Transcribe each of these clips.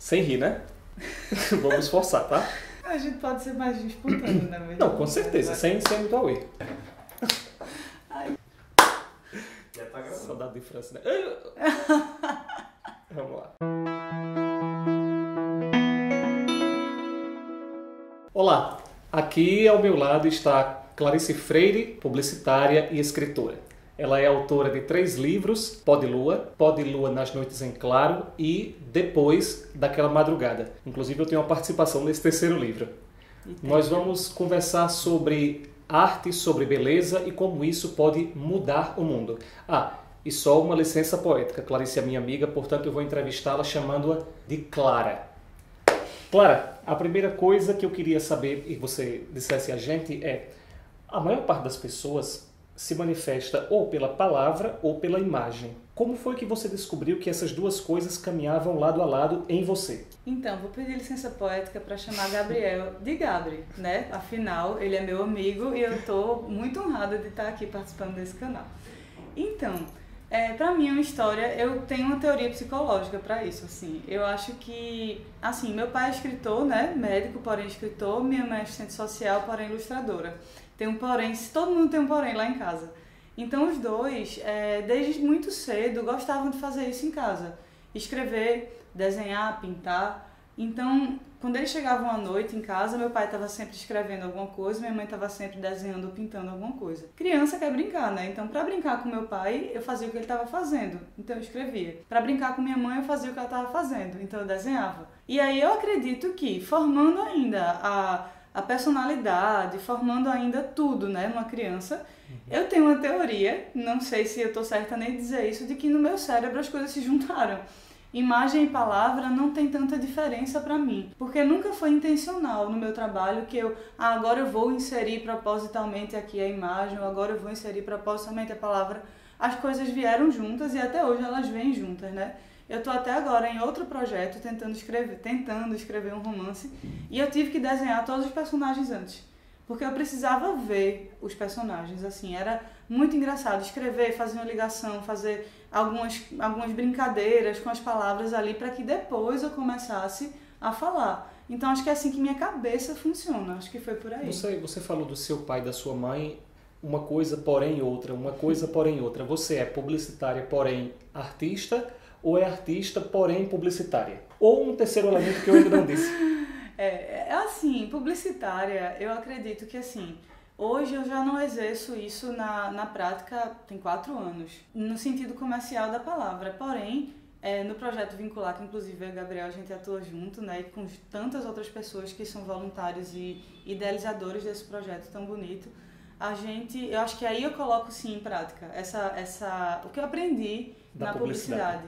Sem rir, né? Vamos esforçar, tá? A gente pode ser mais disputando, na verdade. Não, com certeza, sem muito away. Já tá gravando. Saudade de França, né? Vamos lá. Olá, aqui ao meu lado está Clarice Freire, publicitária e escritora. Ela é autora de 3 livros, Pó de Lua nas Noites em Claro e Depois daquela Madrugada. Inclusive eu tenho uma participação nesse 3º livro. Nós vamos conversar sobre arte, sobre beleza e como isso pode mudar o mundo. E só uma licença poética. Clarice é minha amiga, portanto eu vou entrevistá-la chamando-a de Clara. Clara, a primeira coisa que eu queria saber e você dissesse a gente é: a maior parte das pessoas se manifesta ou pela palavra ou pela imagem. Como foi que você descobriu que essas duas coisas caminhavam lado a lado em você? Então, vou pedir licença poética para chamar Gabriel de Gabri, né? Afinal, ele é meu amigo e eu estou muito honrada de estar aqui participando desse canal. Então, para mim é uma história, eu tenho uma teoria psicológica para isso, assim. Eu acho que, assim, meu pai é escritor, né? Médico, porém escritor, minha mãe é assistente social, porém ilustradora. Tem um porém, todo mundo tem um porém lá em casa. Então os dois, desde muito cedo, gostavam de fazer isso em casa. Escrever, desenhar, pintar. Então, quando eles chegavam à noite em casa, meu pai estava sempre escrevendo alguma coisa, minha mãe estava sempre desenhando ou pintando alguma coisa. Criança quer brincar, né? Então, para brincar com meu pai, eu fazia o que ele estava fazendo. Então, eu escrevia. Para brincar com minha mãe, eu fazia o que ela estava fazendo. Então, eu desenhava. E aí, eu acredito que, formando ainda a personalidade, formando ainda tudo, né, numa criança, eu tenho uma teoria, não sei se eu estou certa nem dizer isso, de que no meu cérebro as coisas se juntaram. Imagem e palavra não tem tanta diferença para mim, porque nunca foi intencional no meu trabalho que agora eu vou inserir propositalmente aqui a imagem, ou agora eu vou inserir propositalmente a palavra. As coisas vieram juntas e até hoje elas vêm juntas, né? Eu estou até agora em outro projeto tentando escrever um romance e eu tive que desenhar todos os personagens antes, porque eu precisava ver os personagens, assim, era muito engraçado escrever, fazer uma ligação, fazer algumas brincadeiras com as palavras ali para que depois eu começasse a falar. Então acho que é assim que minha cabeça funciona, acho que foi por aí. Você falou do seu pai e da sua mãe, uma coisa porém outra, uma coisa porém outra. Você é publicitária porém artista, ou é artista, porém publicitária? Ou um terceiro elemento que eu ainda não disse? Assim, publicitária, eu acredito que assim, hoje eu já não exerço isso na prática, tem 4 anos, no sentido comercial da palavra, porém, no projeto Vincular, que inclusive eu e o Gabriel a gente atua junto, né, e com tantas outras pessoas que são voluntários e idealizadores desse projeto tão bonito, eu acho que aí eu coloco sim em prática o que eu aprendi na publicidade.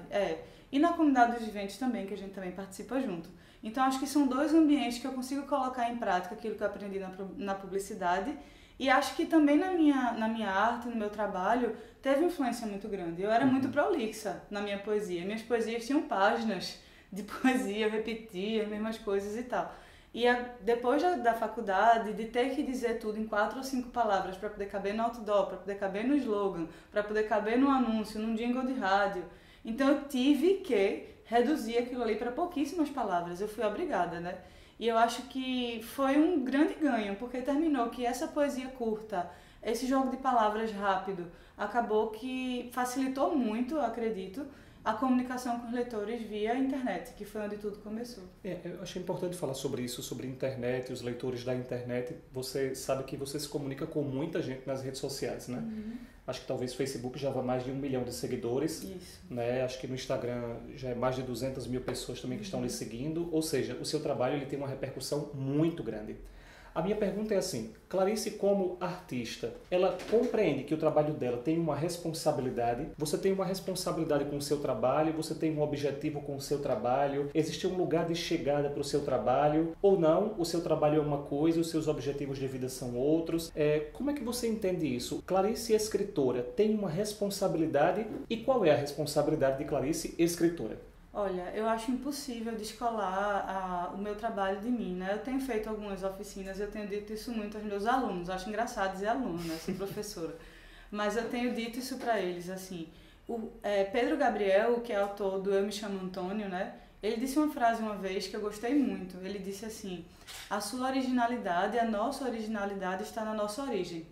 E na comunidade dos eventos também, que a gente também participa junto. Então acho que são 2 ambientes que eu consigo colocar em prática aquilo que eu aprendi na publicidade, e acho que também na minha arte, no meu trabalho, teve influência muito grande. Eu era muito prolixa na minha poesia. Minhas poesias tinham páginas de poesia, eu repetia as mesmas coisas e tal. E depois da faculdade, de ter que dizer tudo em 4 ou 5 palavras para poder caber no outdoor, para poder caber no slogan, para poder caber no anúncio, num jingle de rádio. Então eu tive que reduzir aquilo ali para pouquíssimas palavras. Eu fui obrigada, né? E eu acho que foi um grande ganho, porque terminou que essa poesia curta, esse jogo de palavras rápido, acabou que facilitou muito, eu acredito, a comunicação com os leitores via internet, que foi onde tudo começou. Eu achei importante falar sobre isso, sobre internet, os leitores da internet. Você sabe que você se comunica com muita gente nas redes sociais, né? Acho que talvez o Facebook já vá mais de 1 milhão de seguidores. Isso. Né? Acho que no Instagram já é mais de 200 mil pessoas também que estão lhe seguindo. Ou seja, o seu trabalho ele tem uma repercussão muito grande. A minha pergunta é assim: Clarice, como artista, ela compreende que o trabalho dela tem uma responsabilidade? Você tem uma responsabilidade com o seu trabalho? Você tem um objetivo com o seu trabalho? Existe um lugar de chegada para o seu trabalho? Ou não? O seu trabalho é uma coisa, os seus objetivos de vida são outros? Como é que você entende isso? Clarice, escritora, tem uma responsabilidade? E qual é a responsabilidade de Clarice, escritora? Olha, eu acho impossível descolar o meu trabalho de mim, né? Eu tenho feito algumas oficinas, eu tenho dito isso muito aos meus alunos, acho engraçado dizer aluno, né? Sou professora. Mas eu tenho dito isso para eles, assim. Pedro Gabriel, que é autor do Eu Me Chamo Antônio, né? Ele disse uma frase uma vez que eu gostei muito. Ele disse assim: a sua originalidade, a nossa originalidade está na nossa origem.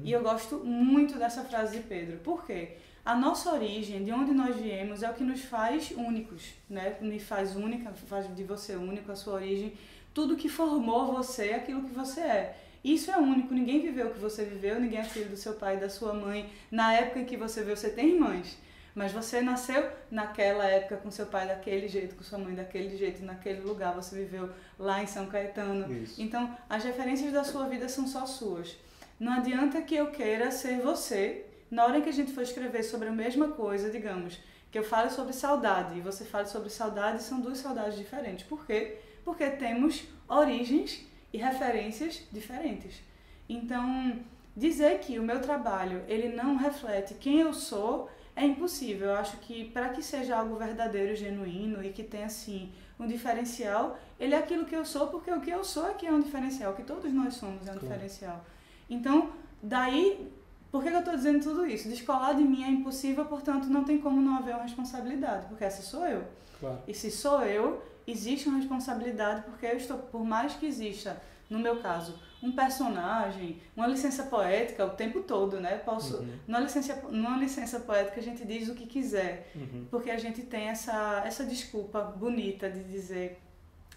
E eu gosto muito dessa frase de Pedro. Por quê? A nossa origem, de onde nós viemos, é o que nos faz únicos, né? Me faz única, faz de você único, a sua origem. Tudo que formou você é aquilo que você é. Isso é único, ninguém viveu o que você viveu, ninguém é filho do seu pai e da sua mãe. Na época em que você veio, você tem irmãs, mas você nasceu naquela época com seu pai daquele jeito, com sua mãe daquele jeito, naquele lugar, você viveu lá em São Caetano. Isso. Então, as referências da sua vida são só suas. Não adianta que eu queira ser você, na hora em que a gente for escrever sobre a mesma coisa, digamos, que eu fale sobre saudade e você fale sobre saudade, são duas saudades diferentes. Por quê? Porque temos origens e referências diferentes. Então, dizer que o meu trabalho ele não reflete quem eu sou é impossível. Eu acho que para que seja algo verdadeiro, genuíno e que tenha assim um diferencial, ele é aquilo que eu sou, porque o que eu sou aqui é um diferencial, o que todos nós somos é um diferencial. Então, daí, por que eu estou dizendo tudo isso? Descolar de mim é impossível, portanto não tem como não haver uma responsabilidade, porque essa sou eu. Claro. E se sou eu, existe uma responsabilidade, porque eu estou, por mais que exista, no meu caso, um personagem, uma licença poética o tempo todo, né? Posso, numa licença poética a gente diz o que quiser, porque a gente tem essa desculpa bonita de dizer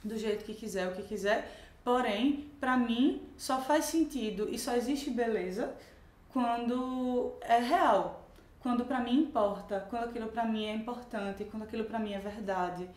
do jeito que quiser, o que quiser, porém, para mim, só faz sentido e só existe beleza quando é real, quando para mim importa, quando aquilo para mim é importante, quando aquilo para mim é verdade.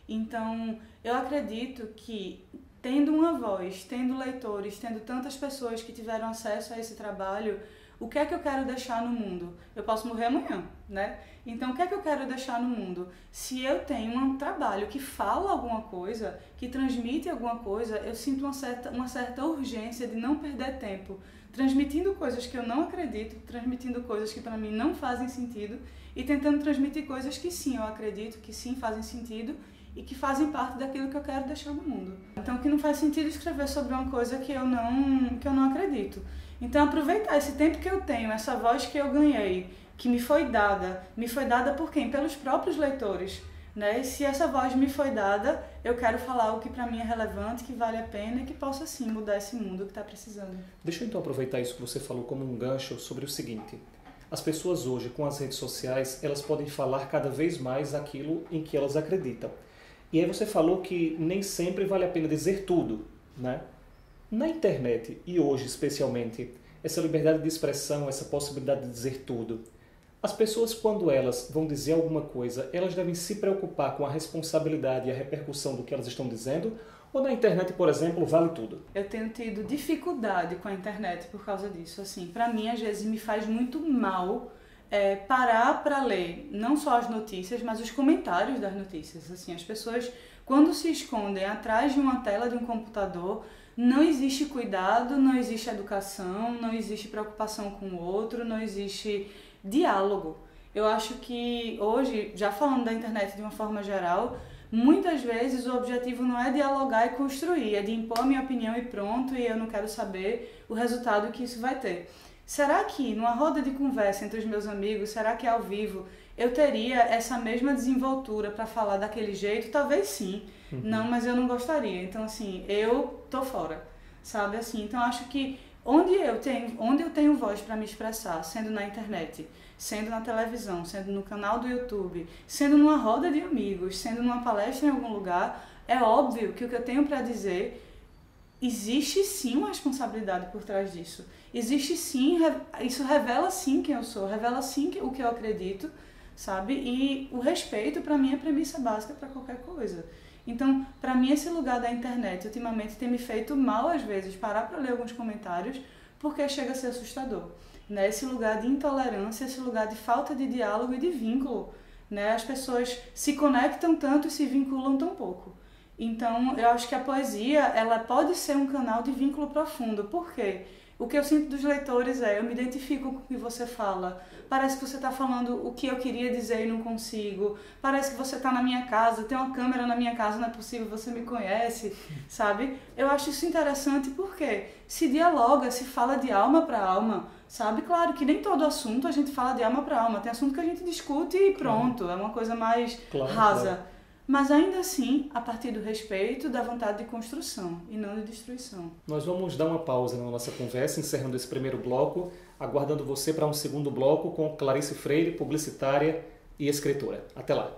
Então, eu acredito que tendo uma voz, tendo leitores, tendo tantas pessoas que tiveram acesso a esse trabalho, o que é que eu quero deixar no mundo? Eu posso morrer amanhã, né? Então, o que é que eu quero deixar no mundo? Se eu tenho um trabalho que fala alguma coisa, que transmite alguma coisa, eu sinto uma certa urgência de não perder tempo, transmitindo coisas que eu não acredito, transmitindo coisas que para mim não fazem sentido e tentando transmitir coisas que sim, eu acredito, que sim fazem sentido e que fazem parte daquilo que eu quero deixar no mundo. Então, que não faz sentido escrever sobre uma coisa que eu não acredito. Então, aproveitar esse tempo que eu tenho, essa voz que eu ganhei, que me foi dada por quem? Pelos próprios leitores, né? E se essa voz me foi dada, eu quero falar o que para mim é relevante, que vale a pena e que possa sim mudar esse mundo que está precisando. Deixa eu então aproveitar isso que você falou como um gancho sobre o seguinte. As pessoas hoje, com as redes sociais, elas podem falar cada vez mais aquilo em que elas acreditam. E aí você falou que nem sempre vale a pena dizer tudo, né? Na internet, e hoje especialmente, essa liberdade de expressão, essa possibilidade de dizer tudo, as pessoas, quando elas vão dizer alguma coisa, elas devem se preocupar com a responsabilidade e a repercussão do que elas estão dizendo, ou na internet, por exemplo, vale tudo? Eu tenho tido dificuldade com a internet por causa disso. Assim, para mim, às vezes, me faz muito mal parar para ler não só as notícias, mas os comentários das notícias. Assim, as pessoas, quando se escondem atrás de uma tela de um computador, não existe cuidado, não existe educação, não existe preocupação com o outro, não existe diálogo. Eu acho que hoje, já falando da internet de uma forma geral, muitas vezes o objetivo não é dialogar e construir, é de impor a minha opinião e pronto, e eu não quero saber o resultado que isso vai ter. Será que numa roda de conversa entre os meus amigos, será que ao vivo eu teria essa mesma desenvoltura para falar daquele jeito? Talvez sim, não, mas eu não gostaria. Então assim, eu tô fora, sabe assim? Então acho que onde eu tenho voz para me expressar, sendo na internet, sendo na televisão, sendo no canal do YouTube, sendo numa roda de amigos, sendo numa palestra em algum lugar, é óbvio que o que eu tenho para dizer, existe sim uma responsabilidade por trás disso. Existe sim, isso revela sim quem eu sou, revela sim o que eu acredito, sabe? E o respeito para mim é premissa básica para qualquer coisa. Então, para mim, esse lugar da internet, ultimamente, tem me feito mal, às vezes, parar para ler alguns comentários, porque chega a ser assustador, né? Esse lugar de intolerância, esse lugar de falta de diálogo e de vínculo, né? As pessoas se conectam tanto e se vinculam tão pouco. Então, eu acho que a poesia, ela pode ser um canal de vínculo profundo. Por quê? O que eu sinto dos leitores eu me identifico com o que você fala. Parece que você está falando o que eu queria dizer e não consigo. Parece que você está na minha casa, tem uma câmera na minha casa, não é possível, você me conhece, sabe? Eu acho isso interessante porque se dialoga, se fala de alma para alma, sabe? Claro que nem todo assunto a gente fala de alma para alma. Tem assunto que a gente discute e pronto, é uma coisa mais rasa. Claro. mas ainda assim a partir do respeito, da vontade de construção e não de destruição. Nós vamos dar uma pausa na nossa conversa, encerrando esse primeiro bloco, aguardando você para um segundo bloco com Clarice Freire, publicitária e escritora. Até lá!